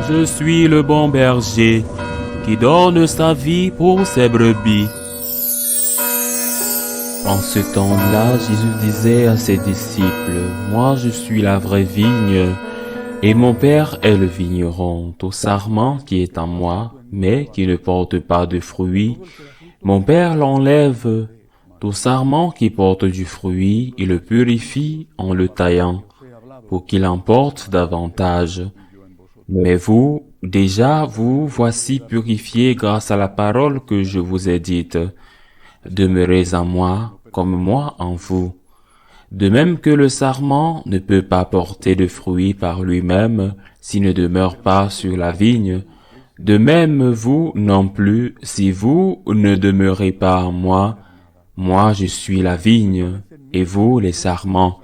Je suis le bon berger qui donne sa vie pour ses brebis. En ce temps-là, Jésus disait à ses disciples, moi je suis la vraie vigne, et mon Père est le vigneron. Tout sarment qui est en moi, mais qui ne porte pas de fruits, mon Père l'enlève. Tout sarment qui porte du fruit, il le purifie en le taillant, pour qu'il en porte davantage. Mais vous, déjà, vous voici purifiés grâce à la parole que je vous ai dite. Demeurez en moi, comme moi en vous. De même que le sarment ne peut pas porter de fruits par lui-même s'il ne demeure pas sur la vigne, de même vous non plus si vous ne demeurez pas en moi. Moi je suis la vigne, et vous les sarments.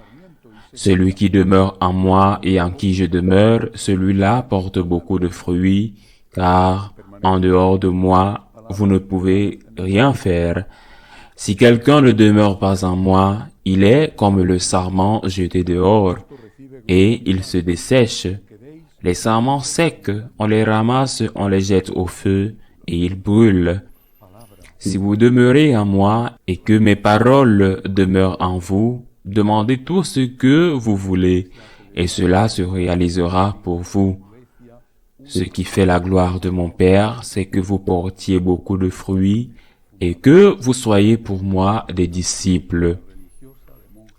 Celui qui demeure en moi et en qui je demeure, celui-là porte beaucoup de fruits, car en dehors de moi, vous ne pouvez rien faire. Si quelqu'un ne demeure pas en moi, il est comme le sarment jeté dehors, et il se dessèche. Les sarments secs, on les ramasse, on les jette au feu, et ils brûlent. Si vous demeurez en moi, et que mes paroles demeurent en vous, demandez tout ce que vous voulez, et cela se réalisera pour vous. Ce qui fait la gloire de mon Père, c'est que vous portiez beaucoup de fruits, et que vous soyez pour moi des disciples.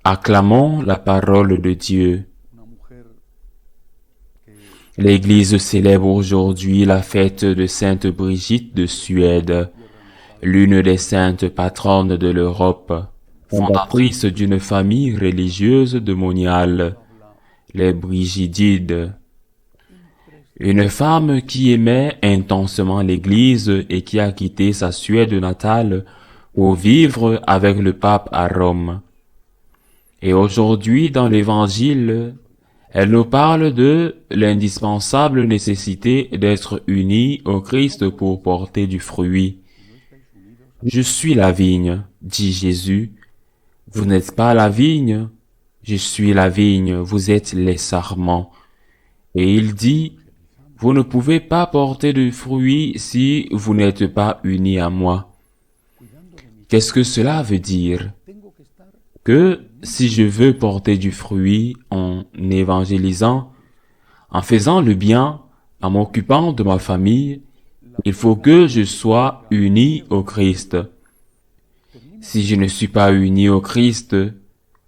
Acclamons la parole de Dieu. L'Église célèbre aujourd'hui la fête de Sainte Brigitte de Suède, l'une des saintes patronnes de l'Europe, fondatrice d'une famille religieuse de Monial, les Brigidides. Une femme qui aimait intensement l'Église et qui a quitté sa Suède natale pour vivre avec le pape à Rome. Et aujourd'hui, dans l'Évangile, elle nous parle de l'indispensable nécessité d'être unis au Christ pour porter du fruit. Je suis la vigne, dit Jésus. Vous n'êtes pas la vigne, je suis la vigne, vous êtes les sarments. Et il dit, vous ne pouvez pas porter de fruits si vous n'êtes pas unis à moi. Qu'est-ce que cela veut dire? Que si je veux porter du fruit en évangélisant, en faisant le bien, en m'occupant de ma famille, il faut que je sois uni au Christ. Si je ne suis pas uni au Christ,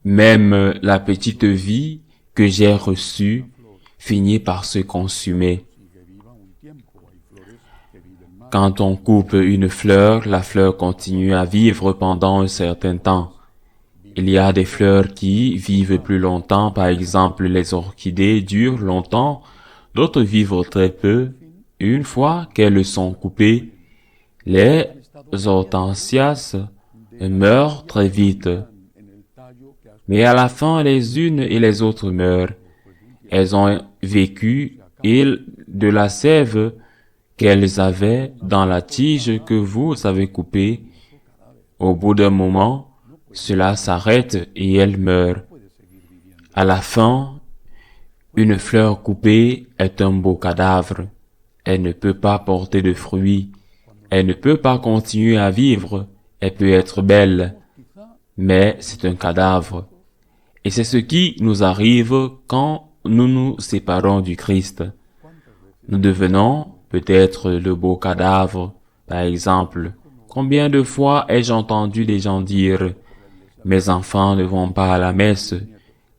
même la petite vie que j'ai reçue finit par se consumer. Quand on coupe une fleur, la fleur continue à vivre pendant un certain temps. Il y a des fleurs qui vivent plus longtemps, par exemple les orchidées durent longtemps, d'autres vivent très peu. Une fois qu'elles sont coupées, les hortensias meurent très vite. Mais à la fin, les unes et les autres meurent. Elles ont vécu et de la sève qu'elles avaient dans la tige que vous avez coupée. Au bout d'un moment, cela s'arrête et elles meurent. À la fin, une fleur coupée est un beau cadavre. Elle ne peut pas porter de fruits. Elle ne peut pas continuer à vivre. Elle peut être belle, mais c'est un cadavre. Et c'est ce qui nous arrive quand nous nous séparons du Christ. Nous devenons peut-être le beau cadavre. Par exemple, combien de fois ai-je entendu des gens dire « Mes enfants ne vont pas à la messe,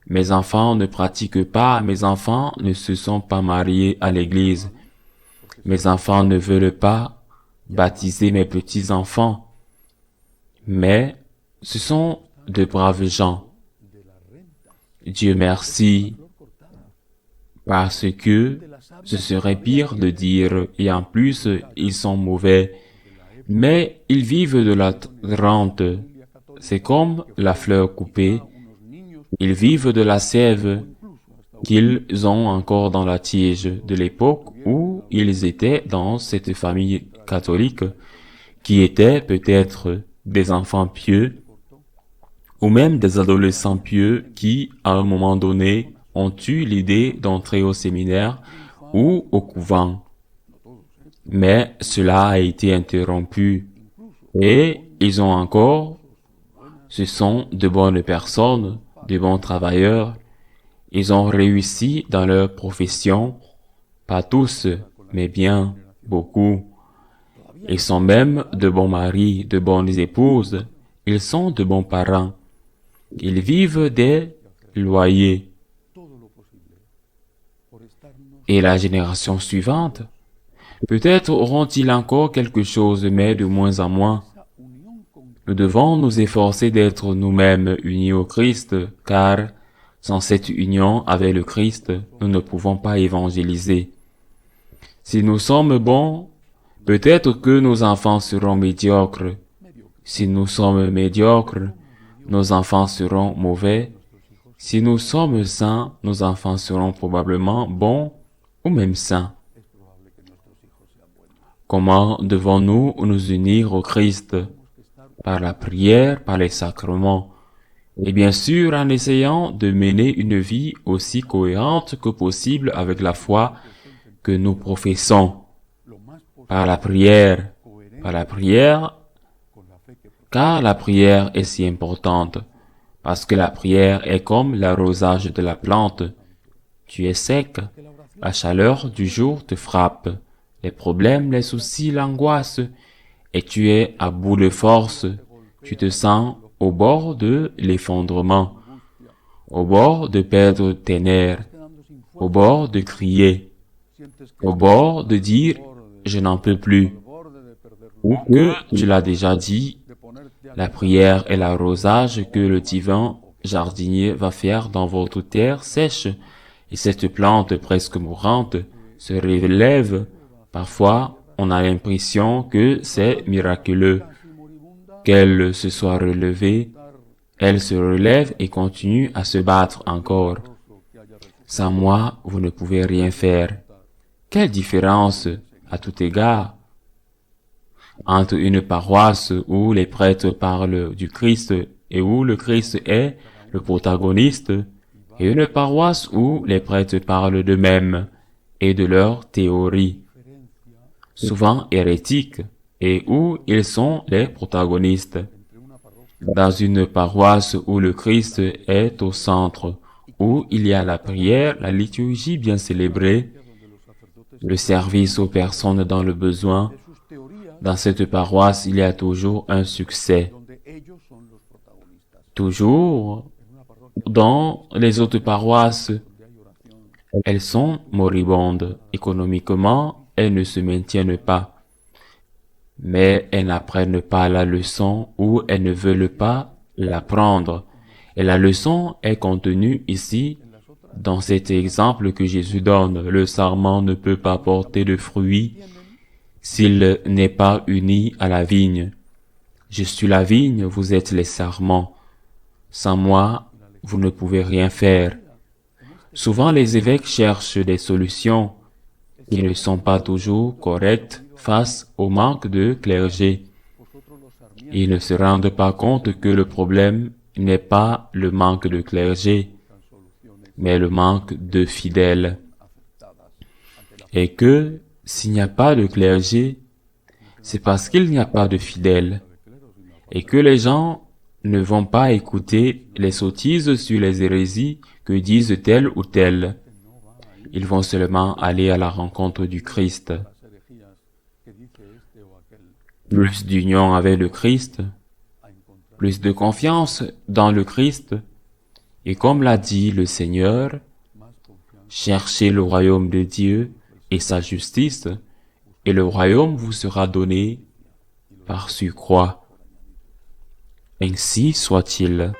mes enfants ne pratiquent pas, mes enfants ne se sont pas mariés à l'église, mes enfants ne veulent pas baptiser mes petits-enfants. » Mais ce sont de braves gens. Dieu merci, parce que ce serait pire de dire, et en plus, ils sont mauvais, mais ils vivent de la rente. C'est comme la fleur coupée. Ils vivent de la sève qu'ils ont encore dans la tige de l'époque où ils étaient dans cette famille catholique, qui étaient peut-être des enfants pieux, ou même des adolescents pieux qui, à un moment donné, ont eu l'idée d'entrer au séminaire, ou au couvent. Mais cela a été interrompu et ils ont encore, ce sont de bonnes personnes, de bons travailleurs. Ils ont réussi dans leur profession, pas tous, mais bien beaucoup. Ils sont même de bons maris, de bonnes épouses. Ils sont de bons parents. Ils vivent des loyers. Et la génération suivante, peut-être auront-ils encore quelque chose, mais de moins en moins. Nous devons nous efforcer d'être nous-mêmes unis au Christ, car sans cette union avec le Christ, nous ne pouvons pas évangéliser. Si nous sommes bons, peut-être que nos enfants seront médiocres. Si nous sommes médiocres, nos enfants seront mauvais. Si nous sommes saints, nos enfants seront probablement bons ou même saints. Comment devons-nous nous unir au Christ? Par la prière, par les sacrements. Et bien sûr, en essayant de mener une vie aussi cohérente que possible avec la foi que nous professons. Par la prière, car la prière est si importante, parce que la prière est comme l'arrosage de la plante. Tu es sec, la chaleur du jour te frappe, les problèmes, les soucis, l'angoisse, et tu es à bout de force, tu te sens au bord de l'effondrement, au bord de perdre tes nerfs, au bord de crier, au bord de dire « je n'en peux plus », ou que tu l'as déjà dit, la prière est l'arrosage que le divin jardinier va faire dans votre terre sèche, et cette plante presque mourante se relève. Parfois, on a l'impression que c'est miraculeux, qu'elle se soit relevée. Elle se relève et continue à se battre encore. Sans moi, vous ne pouvez rien faire. Quelle différence, à tout égard, entre une paroisse où les prêtres parlent du Christ et où le Christ est le protagoniste, et une paroisse où les prêtres parlent d'eux-mêmes et de leur théorie, souvent hérétiques, et où ils sont les protagonistes. Dans une paroisse où le Christ est au centre, où il y a la prière, la liturgie bien célébrée, le service aux personnes dans le besoin, dans cette paroisse, il y a toujours un succès. Toujours, dans les autres paroisses, elles sont moribondes. Économiquement, elles ne se maintiennent pas. Mais elles n'apprennent pas la leçon ou elles ne veulent pas l'apprendre. Et la leçon est contenue ici, dans cet exemple que Jésus donne. Le sarment ne peut pas porter de fruits s'il n'est pas uni à la vigne. Je suis la vigne, vous êtes les sarments. Sans moi, vous ne pouvez rien faire. Souvent, les évêques cherchent des solutions qui ne sont pas toujours correctes face au manque de clergé. Ils ne se rendent pas compte que le problème n'est pas le manque de clergé, mais le manque de fidèles. Et que s'il n'y a pas de clergé, c'est parce qu'il n'y a pas de fidèles, et que les gens ne vont pas écouter les sottises sur les hérésies que disent tel ou tel. Ils vont seulement aller à la rencontre du Christ. Plus d'union avec le Christ, plus de confiance dans le Christ, et comme l'a dit le Seigneur, cherchez le royaume de Dieu et sa justice, et le royaume vous sera donné par surcroît. Ainsi soit-il.